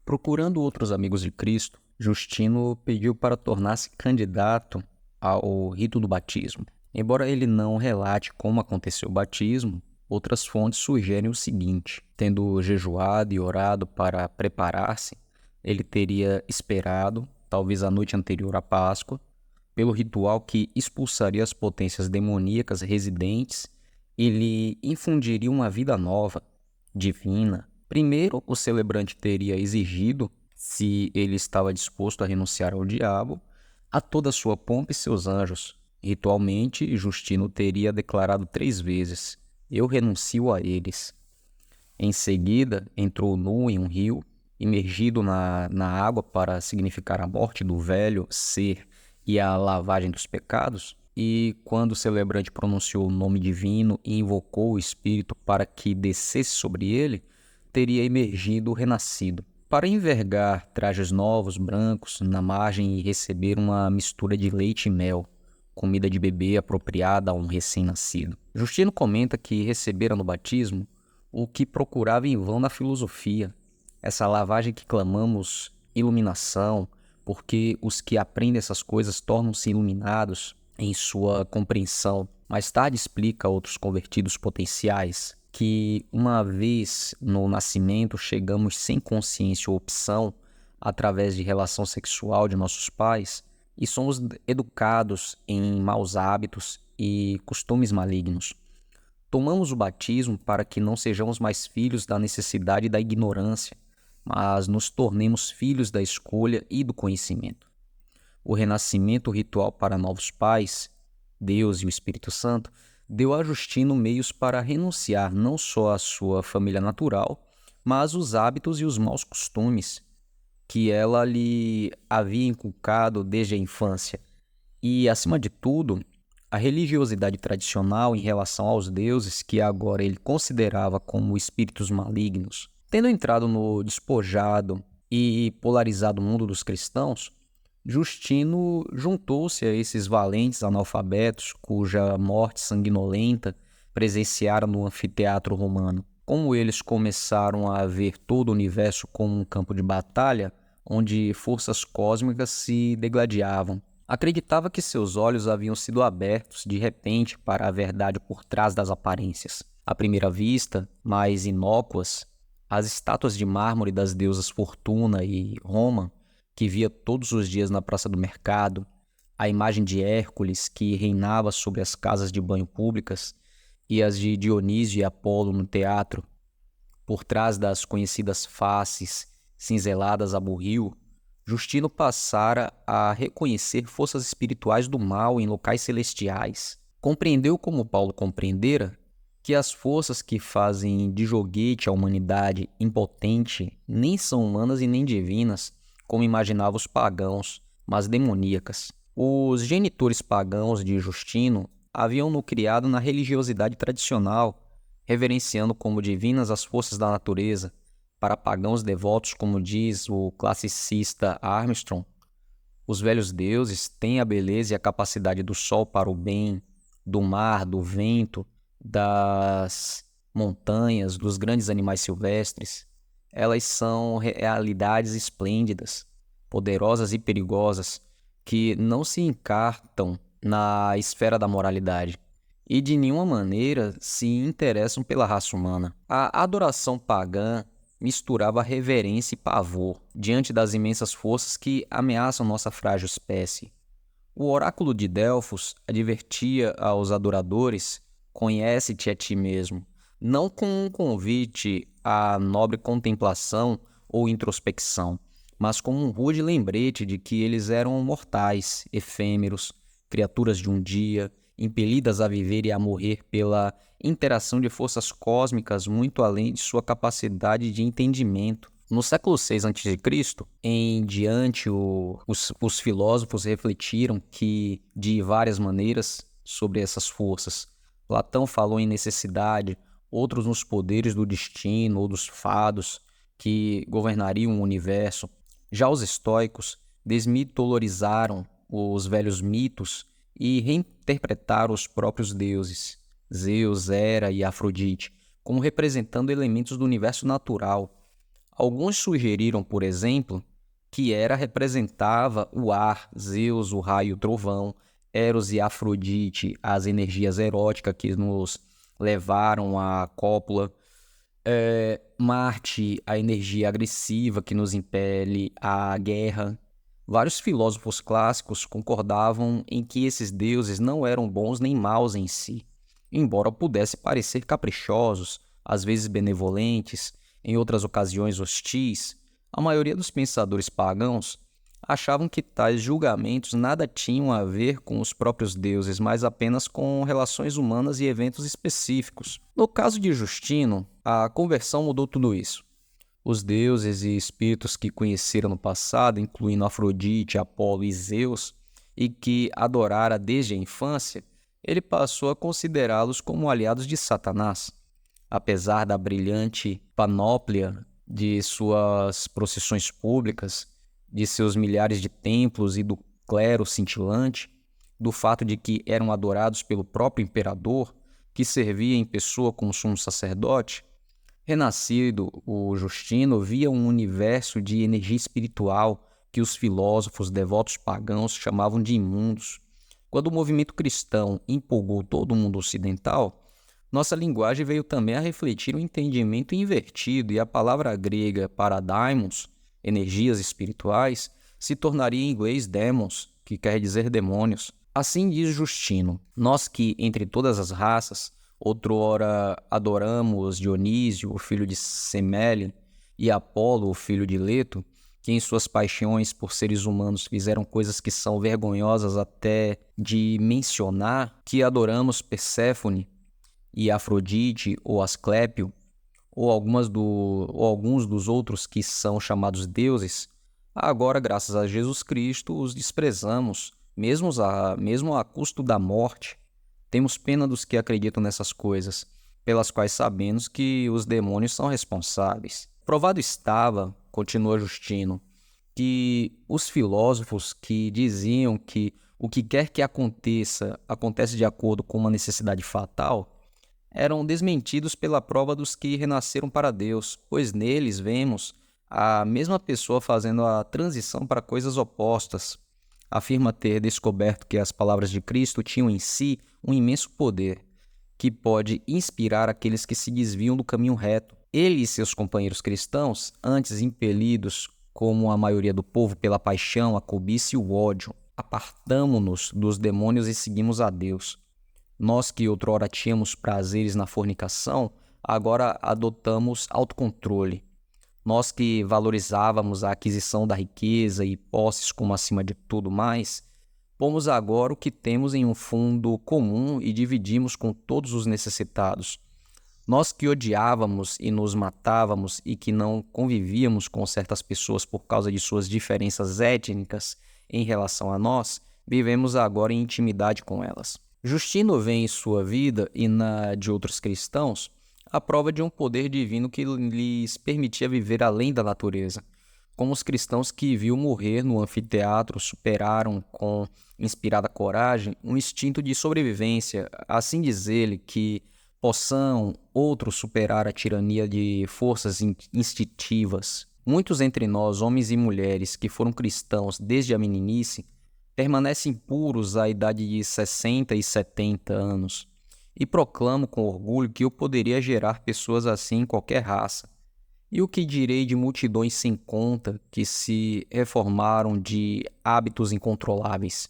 Procurando outros amigos de Cristo, Justino pediu para tornar-se candidato ao rito do batismo. Embora ele não relate como aconteceu o batismo, outras fontes sugerem o seguinte: tendo jejuado e orado para preparar-se, ele teria esperado, talvez a noite anterior à Páscoa, pelo ritual que expulsaria as potências demoníacas residentes e lhe infundiria uma vida nova, divina. Primeiro, o celebrante teria exigido, se ele estava disposto a renunciar ao diabo, a toda a sua pompa e seus anjos. Ritualmente, Justino teria declarado 3 vezes: "Eu renuncio a eles". Em seguida, entrou nu em um rio, imergido na água para significar a morte do velho ser e a lavagem dos pecados. E quando o celebrante pronunciou o nome divino e invocou o Espírito para que descesse sobre ele, teria emergido renascido. Para envergar trajes novos, brancos, na margem e receber uma mistura de leite e mel, comida de bebê apropriada a um recém-nascido. Justino comenta que recebera no batismo o que procurava em vão na filosofia, essa lavagem que clamamos iluminação, porque os que aprendem essas coisas tornam-se iluminados em sua compreensão. Mais tarde explica a outros convertidos potenciais que, uma vez no nascimento, chegamos sem consciência ou opção, através de relação sexual de nossos pais, e somos educados em maus hábitos e costumes malignos. Tomamos o batismo para que não sejamos mais filhos da necessidade e da ignorância, mas nos tornemos filhos da escolha e do conhecimento. O renascimento ritual para novos pais, Deus e o Espírito Santo, deu a Justino meios para renunciar não só à sua família natural, mas os hábitos e os maus costumes que ela lhe havia inculcado desde a infância. E, acima de tudo, a religiosidade tradicional em relação aos deuses que agora ele considerava como espíritos malignos. Tendo entrado no despojado e polarizado mundo dos cristãos, Justino juntou-se a esses valentes analfabetos cuja morte sanguinolenta presenciaram no anfiteatro romano. Como eles começaram a ver todo o universo como um campo de batalha, onde forças cósmicas se degladiavam, acreditava que seus olhos haviam sido abertos de repente para a verdade por trás das aparências. À primeira vista, mais inócuas, as estátuas de mármore das deusas Fortuna e Roma, que via todos os dias na praça do mercado, a imagem de Hércules, que reinava sobre as casas de banho públicas, e as de Dionísio e Apolo no teatro, por trás das conhecidas faces cinzeladas a burril, Justino passara a reconhecer forças espirituais do mal em locais celestiais. Compreendeu, como Paulo compreendera, que as forças que fazem de joguete a humanidade impotente nem são humanas e nem divinas, como imaginavam os pagãos, mas demoníacas. Os genitores pagãos de Justino haviam-no criado na religiosidade tradicional, reverenciando como divinas as forças da natureza. Para pagãos devotos, como diz o classicista Armstrong, os velhos deuses têm a beleza e a capacidade do sol para o bem, do mar, do vento, das montanhas, dos grandes animais silvestres. Elas são realidades esplêndidas, poderosas e perigosas, que não se encartam na esfera da moralidade e de nenhuma maneira se interessam pela raça humana. A adoração pagã misturava reverência e pavor diante das imensas forças que ameaçam nossa frágil espécie. O oráculo de Delfos advertia aos adoradores: conhece-te a ti mesmo, não com um convite à nobre contemplação ou introspecção, mas como um rude lembrete de que eles eram mortais, efêmeros, criaturas de um dia, impelidas a viver e a morrer pela interação de forças cósmicas muito além de sua capacidade de entendimento. No século VI a.C., em diante, os filósofos refletiram que, de várias maneiras, sobre essas forças. Platão falou em necessidade, outros nos poderes do destino ou dos fados que governariam o universo. Já os estoicos desmitologizaram os velhos mitos e reinterpretaram os próprios deuses, Zeus, Hera e Afrodite, como representando elementos do universo natural. Alguns sugeriram, por exemplo, que Hera representava o ar, Zeus, o raio e o trovão, Eros e Afrodite, as energias eróticas que nos levaram à cópula, Marte, a energia agressiva que nos impele à guerra. Vários filósofos clássicos concordavam em que esses deuses não eram bons nem maus em si, embora pudessem parecer caprichosos, às vezes benevolentes, em outras ocasiões hostis. A maioria dos pensadores pagãos achavam que tais julgamentos nada tinham a ver com os próprios deuses, mas apenas com relações humanas e eventos específicos. No caso de Justino, a conversão mudou tudo isso. Os deuses e espíritos que conhecera no passado, incluindo Afrodite, Apolo e Zeus, e que adorara desde a infância, ele passou a considerá-los como aliados de Satanás. Apesar da brilhante panóplia de suas procissões públicas, de seus milhares de templos e do clero cintilante, do fato de que eram adorados pelo próprio imperador, que servia em pessoa como sumo sacerdote, renascido, o Justino via um universo de energia espiritual que os filósofos devotos pagãos chamavam de imundos. Quando o movimento cristão empolgou todo o mundo ocidental, nossa linguagem veio também a refletir um entendimento invertido e a palavra grega para daimons, energias espirituais, se tornaria em inglês demons, que quer dizer demônios. Assim diz Justino: nós que, entre todas as raças, outrora adoramos Dionísio, o filho de Semele, e Apolo, o filho de Leto, que em suas paixões por seres humanos fizeram coisas que são vergonhosas até de mencionar, que adoramos Perséfone e Afrodite ou Asclépio, ou alguns dos outros que são chamados deuses, agora, graças a Jesus Cristo, os desprezamos, mesmo a custo da morte. Temos pena dos que acreditam nessas coisas, pelas quais sabemos que os demônios são responsáveis. Provado estava, continua Justino, que os filósofos que diziam que o que quer que aconteça, acontece de acordo com uma necessidade fatal, eram desmentidos pela prova dos que renasceram para Deus, pois neles vemos a mesma pessoa fazendo a transição para coisas opostas. Afirma ter descoberto que as palavras de Cristo tinham em si um imenso poder, que pode inspirar aqueles que se desviam do caminho reto. Ele e seus companheiros cristãos, antes impelidos, como a maioria do povo, pela paixão, a cobiça e o ódio, apartamo-nos dos demônios e seguimos a Deus. Nós que outrora tínhamos prazeres na fornicação, agora adotamos autocontrole. Nós que valorizávamos a aquisição da riqueza e posses como acima de tudo mais, pomos agora o que temos em um fundo comum e dividimos com todos os necessitados. Nós que odiávamos e nos matávamos e que não convivíamos com certas pessoas por causa de suas diferenças étnicas em relação a nós, vivemos agora em intimidade com elas. Justino vê em sua vida e na de outros cristãos a prova de um poder divino que lhes permitia viver além da natureza. Como os cristãos que viu morrer no anfiteatro superaram com inspirada coragem um instinto de sobrevivência, assim diz ele que possam outros superar a tirania de forças instintivas. Muitos entre nós, homens e mulheres que foram cristãos desde a meninice, permanecem puros à idade de 60 e 70 anos, e proclamo com orgulho que eu poderia gerar pessoas assim em qualquer raça. E o que direi de multidões sem conta que se reformaram de hábitos incontroláveis?